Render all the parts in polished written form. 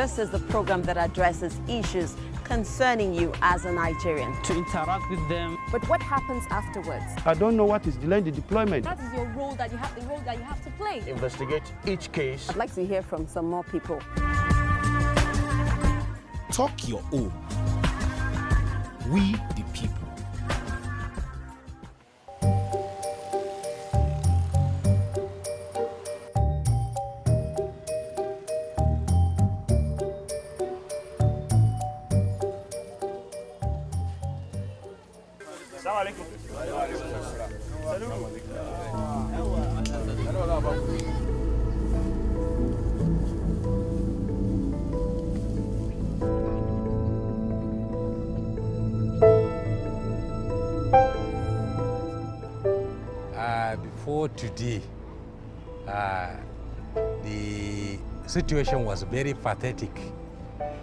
This is the program that addresses issues concerning you as a Nigerian. To interact with them. But what happens afterwards? I don't know what is delaying the deployment. That is your role that you have, the role that you have to play. Investigate each case. I'd like to hear from some more people. Talk your own. We the people. Before today, the situation was very pathetic.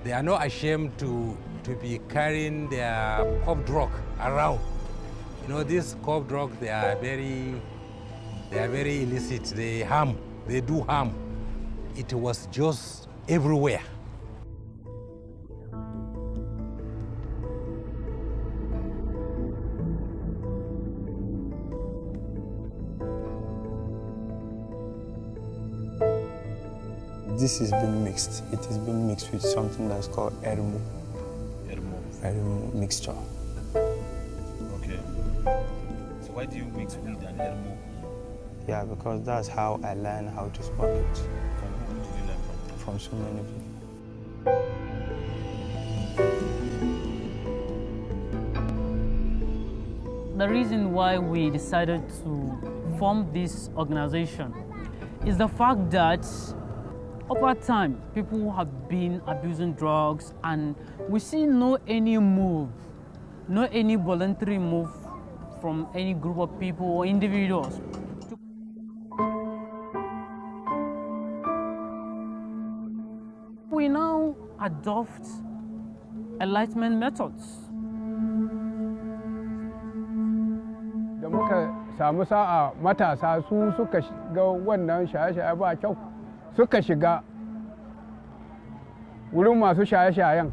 They are not ashamed to be carrying their cough drug around. You know, these cough drugs, they are very illicit. They do harm. It was just everywhere. This has been mixed. It has been mixed with something that's called ermu. Ermu mixture. Okay. So why do you mix weed and ermu? Yeah, because that's how I learned how to smoke it. From who did you learn from? From so many people. The reason why we decided to form this organization is the fact that over time, people have been abusing drugs, and we see no any voluntary move from any group of people or individuals. We now adopt enlightenment methods. Da muka samu sa'a matasa su suka ga wannan shaye-shaye ba kyau. Suka shiga wurin masu shaye-shayen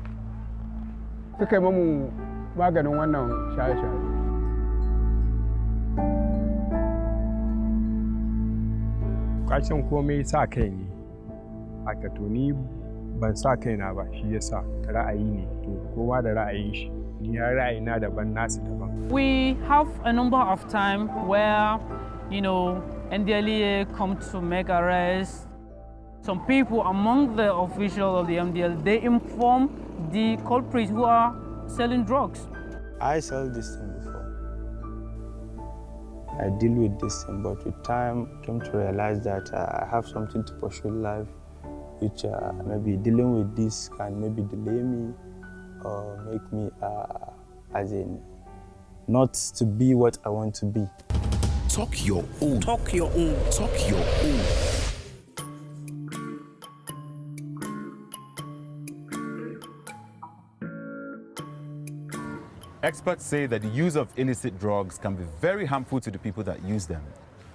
suka yi mamu maganin wannan shaye-shaye. Kwacin komai sa kai ne, haka to ni ban sa kaina ba, shi yasa ra'ayi ne, to kowa da ra'ayin shi, ni har ra'ayina daban nasu daban. We have a number of times where, NDLEA come to make arrests. Some people among the officials of the MDL, they inform the culprits who are selling drugs. I sell this thing before. I deal with this thing, but with time, I came to realize that I have something to pursue in life, which maybe dealing with this can maybe delay me or make me, not to be what I want to be. Talk your own. Talk your own. Talk your own. Experts say that the use of illicit drugs can be very harmful to the people that use them,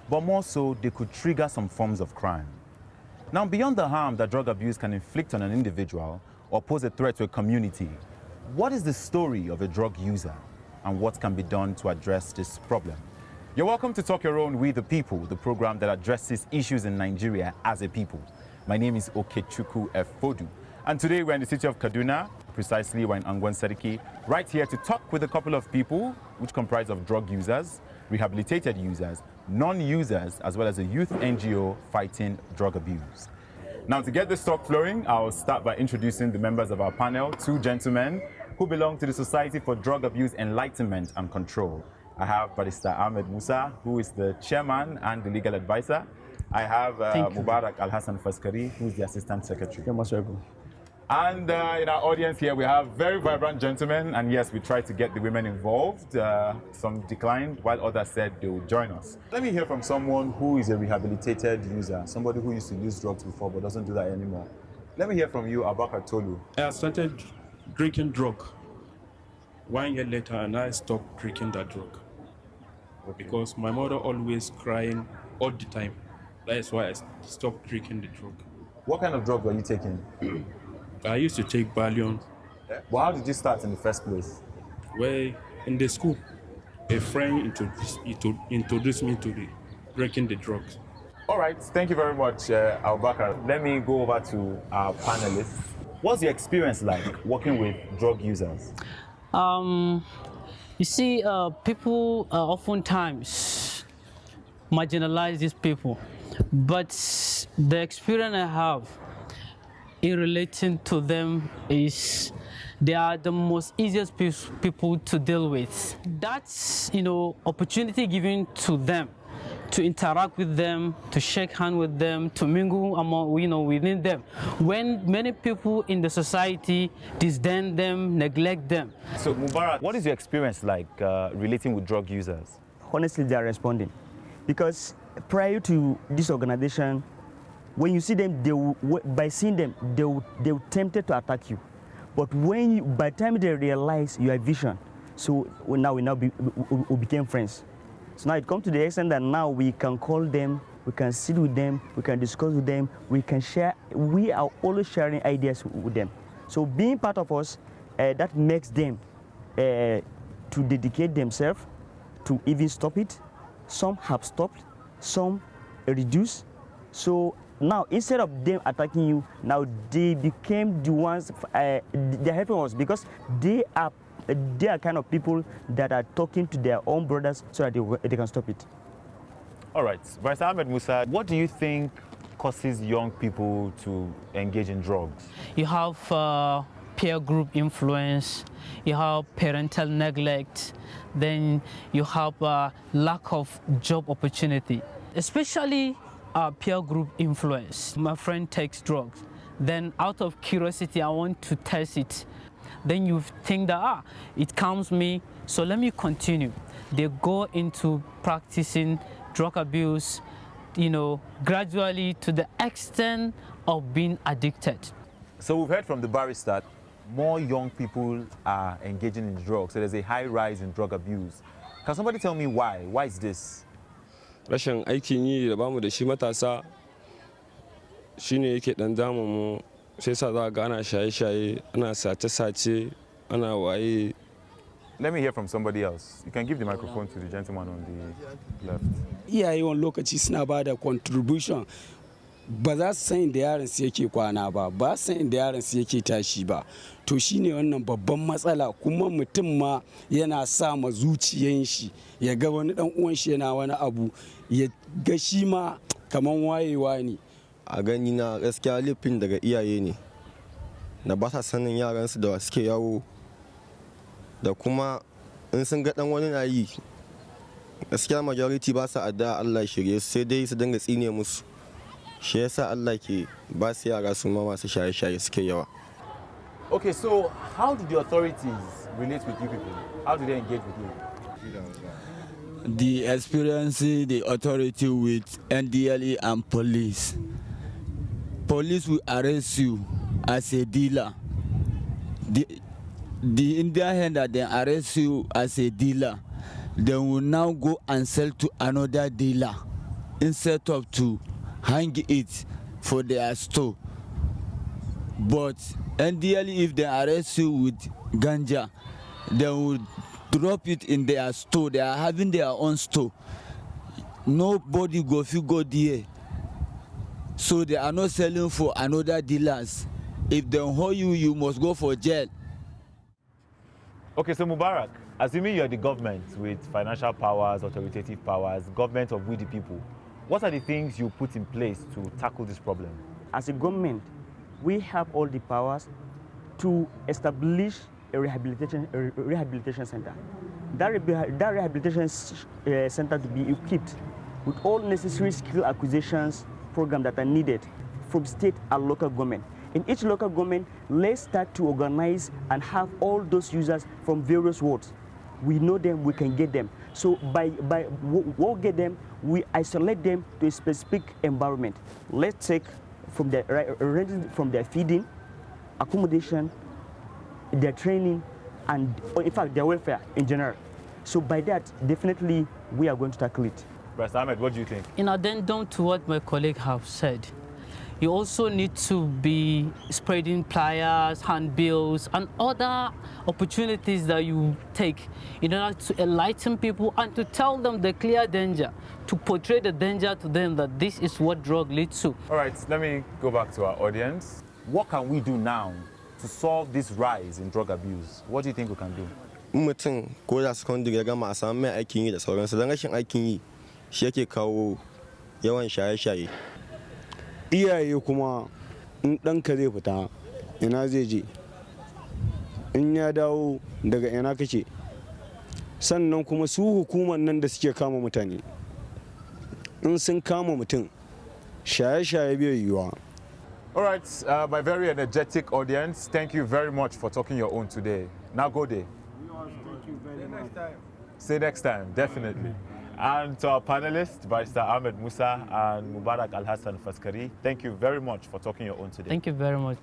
but more so, they could trigger some forms of crime. Now, beyond the harm that drug abuse can inflict on an individual or pose a threat to a community, what is the story of a drug user and what can be done to address this problem? You're welcome to Talk Your Own, We the People, the program that addresses issues in Nigeria as a people. My name is Okechukwu Fodu, and today we're in the city of Kaduna. Precisely, we're in Angwan Seriki, right here to talk with a couple of people which comprise of drug users, rehabilitated users, non-users, as well as a youth NGO fighting drug abuse. Now, to get this talk flowing, I'll start by introducing the members of our panel, two gentlemen who belong to the Society for Drug Abuse Enlightenment and Control. I have Barrister Ahmed Musa, who is the chairman and the legal advisor. I have Mubarak Al-Hassan Faskari, who is the assistant secretary. And in our audience here, we have very vibrant gentlemen. And yes, we tried to get the women involved. Some declined, while others said they would join us. Let me hear from someone who is a rehabilitated user, somebody who used to use drugs before but doesn't do that anymore. Let me hear from you, Abakar Tolu. I started drinking drug 1 year later, and I stopped drinking that drug. Okay. Because my mother always crying all the time. That is why I stopped drinking the drug. What kind of drug were you taking? I used to take Valium. Well, how did you start in the first place? Well, in the school, a friend introduced me to drinking the drugs. All right, thank you very much, Abubakar. Let me go over to our panelists. What's your experience like working with drug users? You see, people oftentimes marginalize these people, but the experience I have in relating to them is they are the most easiest people to deal with. That's, opportunity given to them to interact with them, to shake hands with them, to mingle among, within them. When many people in the society disdain them, neglect them. So, Mubarak, what is your experience like relating with drug users? Honestly, they are responding. Because prior to this organization, when you see them, by seeing them, they will tempted to attack you. But by the time they realize your vision, so we became friends. So now it comes to the extent that now we can call them, we can sit with them, we can discuss with them, we can share. We are always sharing ideas with them. So being part of us, that makes them to dedicate themselves to even stop it. Some have stopped, some reduce. So now instead of them attacking you, now they became the ones, they're helping us because they are kind of people that are talking to their own brothers so that they can stop it. All right, Vice Ahmed Musa, what do you think causes young people to engage in drugs? You have peer group influence, you have parental neglect, then you have lack of job opportunity, especially peer group influence. My friend takes drugs, then out of curiosity, I want to test it. Then you think that, it calms me, so let me continue. They go into practicing drug abuse, gradually to the extent of being addicted. So we've heard from the barrister, more young people are engaging in drugs, so there's a high rise in drug abuse. Can somebody tell me why? Why is this? Rashin aikin yi da bamu da shi matasa shine yake dan damun mu. Sai sa za ga ana shaye-shaye, ana sace-sace, ana waye. Let me hear from somebody else. You can give the microphone to the gentleman on the left. Iyaye wani lokaci suna ba da contribution, ba za su san inda yaron su yake kwana ba su san inda yaron su yake tashi ba. To shine wannan babban matsala, kuma mutum ma yana sa ma zuciyan shi ya ga wani dan uwan shi yana wani abu, ya ga shi ma kaman wayewa ne. A gani na gaskiya laifin daga iyaye ne da ba sa sanin yaransu da suke yawo, da kuma in sun ga dan wani na yi gaskiya majority ba sa addu'a Allah shirye su, sai dai su dinga tsine musu. Shi yasa Allah ke ba su yara su ma masu shaye-shaye suke yawa. Okay, so how do the authorities relate with you people? How do they engage with you? The experience the authority with NDLE and police. Police will arrest you as a dealer. The Indian hand that they arrest you as a dealer, they will now go and sell to another dealer instead of to hang it for their store. But NDLE, if they arrest you with ganja, they will drop it in their store. They are having their own store. Nobody go there. So they are not selling for another dealers. If they hold you, you must go for jail. Okay, so Mubarak, assuming you're the government with financial powers, authoritative powers, government of we the people, what are the things you put in place to tackle this problem? As a government, we have all the powers to establish a rehabilitation center. That rehabilitation center to be equipped with all necessary skill acquisitions programs that are needed from state and local government. In each local government, let's start to organize and have all those users from various wards. We know them, we can get them. So we'll get them, we isolate them to a specific environment. Let's take from their feeding, accommodation, their training, and in fact their welfare in general. So by that, definitely we are going to tackle it. Brother Ahmed, what do you think? In addendum to what my colleague have said, You also need to be spreading flyers, handbills, and other opportunities that you take in order to enlighten people and to tell them the clear danger, to portray the danger to them that this is what drug leads to. All right, let me go back to our audience. What can we do now to solve this rise in drug abuse? What do you think we can do? Mutum ko da secondary ya gama a samu mai aikin yi da sauransu, don rashin aikin yi shi yake kawo yawan shaye-shaye. Iyaye kuma in ɗanka zai fita ina zai je, in ya dawo daga ina kake, sannan kuma su hukumar nan da suke kama mutane in sun kama mutum shaye-shaye bai yiwuwa. All right, my very energetic audience, thank you very much for talking your own today. Now go there. Thank you very much. See you next time, definitely. And to our panelists, Barrister Ahmed Musa and Mubarak Al-Hassan Faskari, thank you very much for talking your own today. Thank you very much.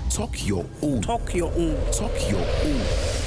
Talk your own. Talk your own. Talk your own.